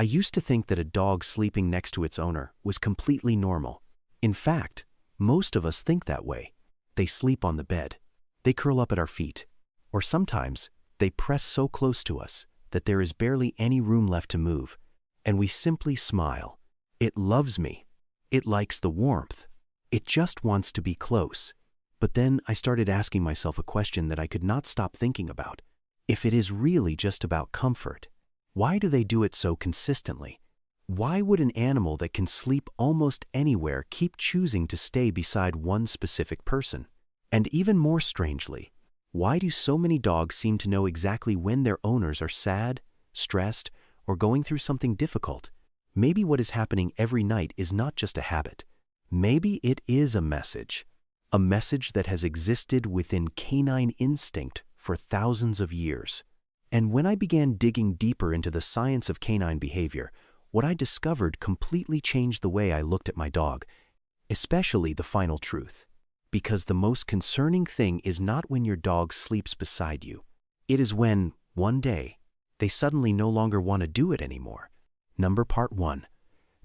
I used to think that a dog sleeping next to its owner was completely normal. In fact, most of us think that way. They sleep on the bed. They curl up at our feet. Or sometimes, they press so close to us that there is barely any room left to move, and we simply smile. It loves me. It likes the warmth. It just wants to be close. But then I started asking myself a question that I could not stop thinking about. If it is really just about comfort, why do they do it so consistently? Why would an animal that can sleep almost anywhere keep choosing to stay beside one specific person? And even more strangely, why do so many dogs seem to know exactly when their owners are sad, stressed, or going through something difficult? Maybe what is happening every night is not just a habit. Maybe it is a message that has existed within canine instinct for thousands of years. And when I began digging deeper into the science of canine behavior, what I discovered completely changed the way I looked at my dog, especially the final truth. Because the most concerning thing is not when your dog sleeps beside you. It is when, one day, they suddenly no longer want to do it anymore. Part 1.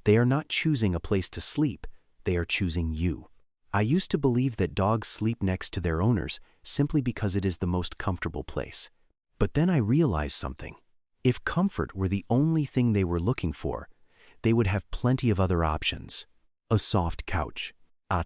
They are not choosing a place to sleep, they are choosing you. I used to believe that dogs sleep next to their owners simply because it is the most comfortable place. But then I realized something. If comfort were the only thing they were looking for, they would have plenty of other options. A soft couch, a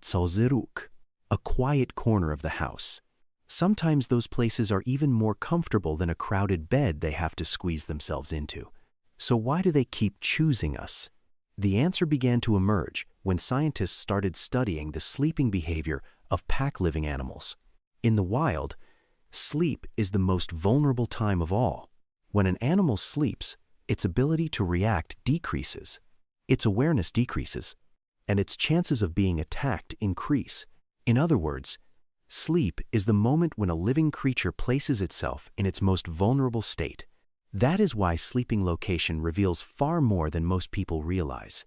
quiet corner of the house. Sometimes those places are even more comfortable than a crowded bed they have to squeeze themselves into. So why do they keep choosing us? The answer began to emerge when scientists started studying the sleeping behavior of pack-living animals. In the wild, sleep is the most vulnerable time of all. When an animal sleeps, its ability to react decreases, its awareness decreases, and its chances of being attacked increase. In other words, sleep is the moment when a living creature places itself in its most vulnerable state. That is why sleeping location reveals far more than most people realize.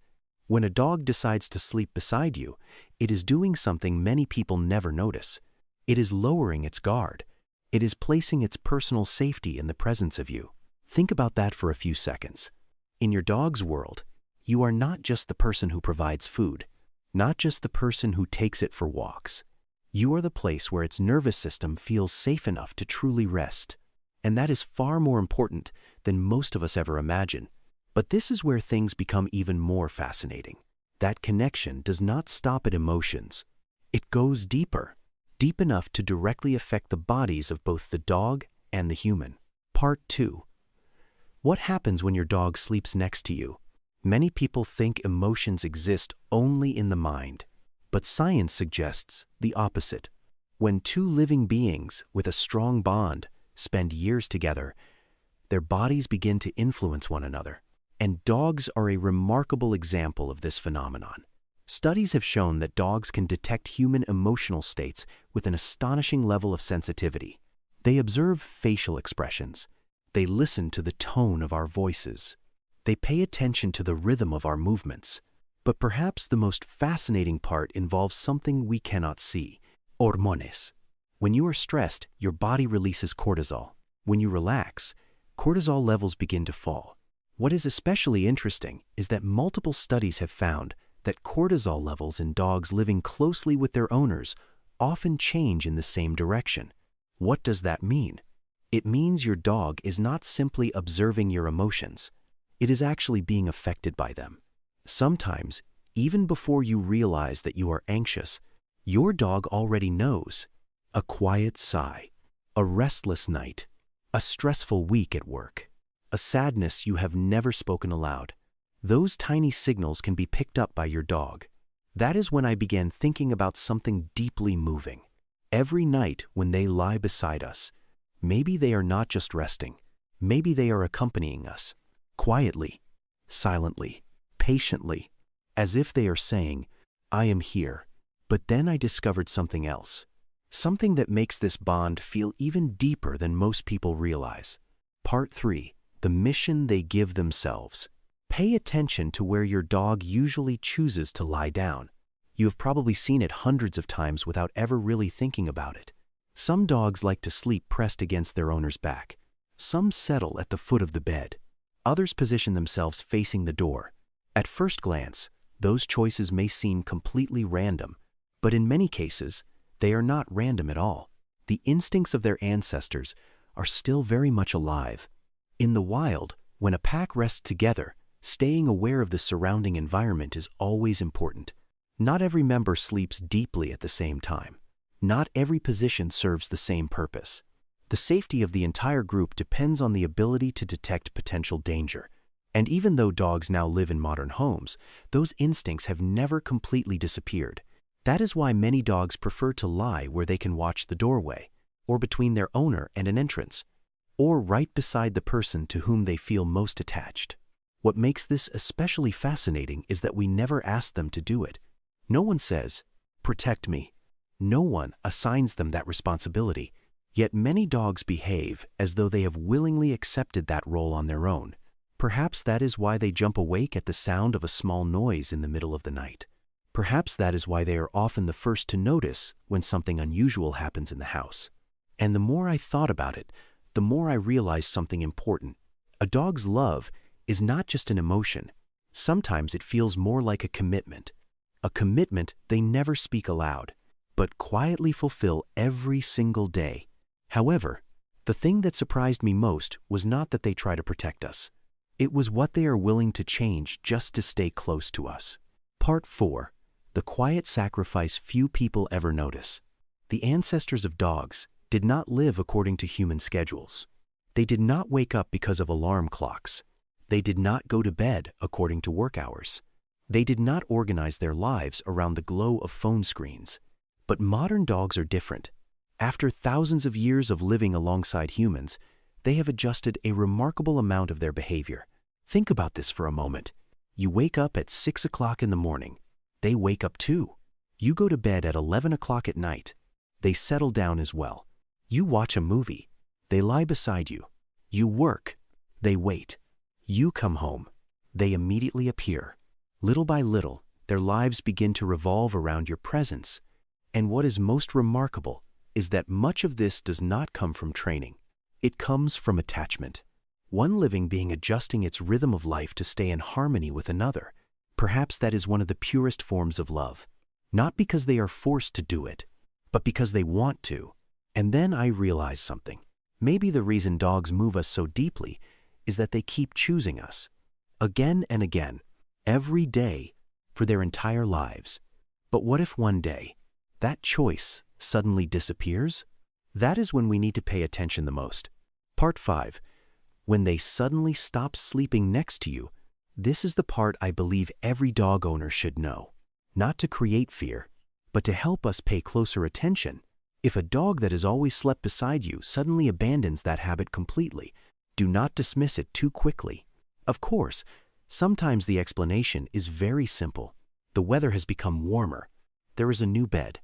When a dog decides to sleep beside you, it is doing something many people never notice. It is lowering its guard. It is placing its personal safety in the presence of you. Think about that for a few seconds. In your dog's world, you are not just the person who provides food, not just the person who takes it for walks. You are the place where its nervous system feels safe enough to truly rest. And that is far more important than most of us ever imagine. But this is where things become even more fascinating. That connection does not stop at emotions. It goes deeper, deep enough to directly affect the bodies of both the dog and the human. Part 2. What happens when your dog sleeps next to you? Many people think emotions exist only in the mind, but science suggests the opposite. When two living beings with a strong bond spend years together, their bodies begin to influence one another. And dogs are a remarkable example of this phenomenon. Studies have shown that dogs can detect human emotional states with an astonishing level of sensitivity. They observe facial expressions. They listen to the tone of our voices. They pay attention to the rhythm of our movements. But perhaps the most fascinating part involves something we cannot see: hormones. When you are stressed, your body releases cortisol. When you relax, cortisol levels begin to fall. What is especially interesting is that multiple studies have found that cortisol levels in dogs living closely with their owners often change in the same direction. What does that mean? It means your dog is not simply observing your emotions. It is actually being affected by them. Sometimes, even before you realize that you are anxious, your dog already knows. A quiet sigh, a restless night, a stressful week at work, a sadness you have never spoken aloud. Those tiny signals can be picked up by your dog. That is when I began thinking about something deeply moving. Every night when they lie beside us, maybe they are not just resting, maybe they are accompanying us, quietly, silently, patiently, as if they are saying, "I am here." But then I discovered something else. Something that makes this bond feel even deeper than most people realize. Part 3. The mission they give themselves. Pay attention to where your dog usually chooses to lie down. You have probably seen it hundreds of times without ever really thinking about it. Some dogs like to sleep pressed against their owner's back. Some settle at the foot of the bed. Others position themselves facing the door. At first glance, those choices may seem completely random, but in many cases, they are not random at all. The instincts of their ancestors are still very much alive. In the wild, when a pack rests together, staying aware of the surrounding environment is always important. Not every member sleeps deeply at the same time. Not every position serves the same purpose. The safety of the entire group depends on the ability to detect potential danger. And even though dogs now live in modern homes, those instincts have never completely disappeared. That is why many dogs prefer to lie where they can watch the doorway, or between their owner and an entrance, or right beside the person to whom they feel most attached. What makes this especially fascinating is that we never ask them to do it. No one says, "Protect me." No one assigns them that responsibility. Yet many dogs behave as though they have willingly accepted that role on their own. Perhaps that is why they jump awake at the sound of a small noise in the middle of the night. Perhaps that is why they are often the first to notice when something unusual happens in the house. And the more I thought about it, the more I realized something important. A dog's love is not just an emotion. Sometimes it feels more like a commitment they never speak aloud, but quietly fulfill every single day. However, the thing that surprised me most was not that they try to protect us. It was what they are willing to change just to stay close to us. Part 4. The quiet sacrifice few people ever notice. The ancestors of dogs did not live according to human schedules. They did not wake up because of alarm clocks. They did not go to bed according to work hours. They did not organize their lives around the glow of phone screens. But modern dogs are different. After thousands of years of living alongside humans, they have adjusted a remarkable amount of their behavior. Think about this for a moment. You wake up at 6 o'clock in the morning. They wake up too. You go to bed at 11 o'clock at night. They settle down as well. You watch a movie. They lie beside you. You work. They wait. You come home. They immediately appear. Little by little, their lives begin to revolve around your presence. And what is most remarkable is that much of this does not come from training. It comes from attachment. One living being adjusting its rhythm of life to stay in harmony with another. Perhaps that is one of the purest forms of love. Not because they are forced to do it, but because they want to. And then I realized something. Maybe the reason dogs move us so deeply is that they keep choosing us. Again and again, every day, for their entire lives. But what if one day, that choice suddenly disappears? That is when we need to pay attention the most. Part 5. When they suddenly stop sleeping next to you. This is the part I believe every dog owner should know. Not to create fear, but to help us pay closer attention. If a dog that has always slept beside you suddenly abandons that habit completely, do not dismiss it too quickly. Of course, sometimes the explanation is very simple. The weather has become warmer. There is a new bed.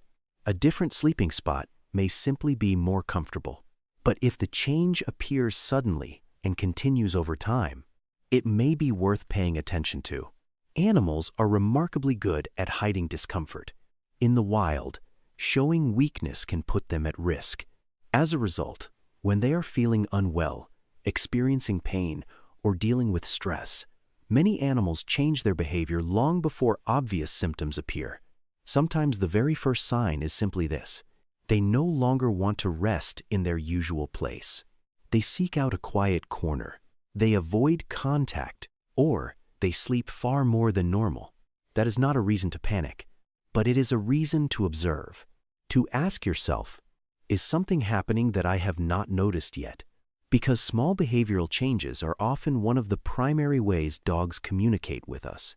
A different sleeping spot may simply be more comfortable. But if the change appears suddenly and continues over time, it may be worth paying attention to. Animals are remarkably good at hiding discomfort. In the wild, showing weakness can put them at risk. As a result, when they are feeling unwell, experiencing pain, or dealing with stress, many animals change their behavior long before obvious symptoms appear. Sometimes the very first sign is simply this: they no longer want to rest in their usual place. They seek out a quiet corner. They avoid contact, or they sleep far more than normal. That is not a reason to panic, but it is a reason to observe. To ask yourself, is something happening that I have not noticed yet? Because small behavioral changes are often one of the primary ways dogs communicate with us.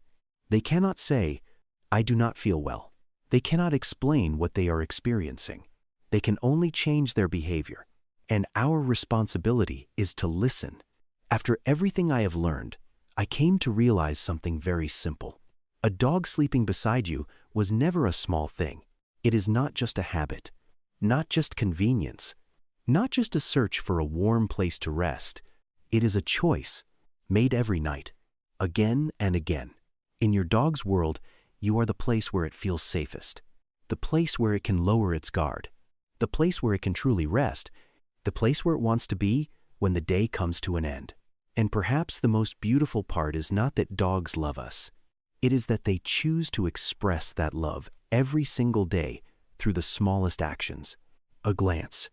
They cannot say, "I do not feel well." They cannot explain what they are experiencing. They can only change their behavior, and our responsibility is to listen. After everything I have learned, I came to realize something very simple. A dog sleeping beside you was never a small thing. It is not just a habit, not just convenience, not just a search for a warm place to rest. It is a choice, made every night, again and again. In your dog's world, you are the place where it feels safest, the place where it can lower its guard, the place where it can truly rest, the place where it wants to be when the day comes to an end. And perhaps the most beautiful part is not that dogs love us. It is that they choose to express that love every single day through the smallest actions. A glance,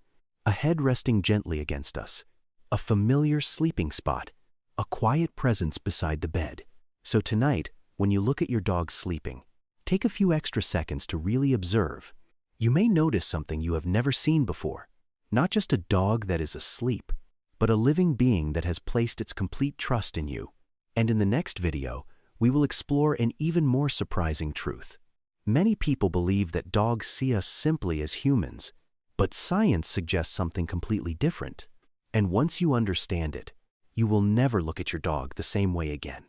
a head resting gently against us, a familiar sleeping spot, a quiet presence beside the bed. So tonight, when you look at your dog sleeping, take a few extra seconds to really observe. You may notice something you have never seen before. Not just a dog that is asleep, but a living being that has placed its complete trust in you. And in the next video, we will explore an even more surprising truth. Many people believe that dogs see us simply as humans, but science suggests something completely different. And once you understand it, you will never look at your dog the same way again.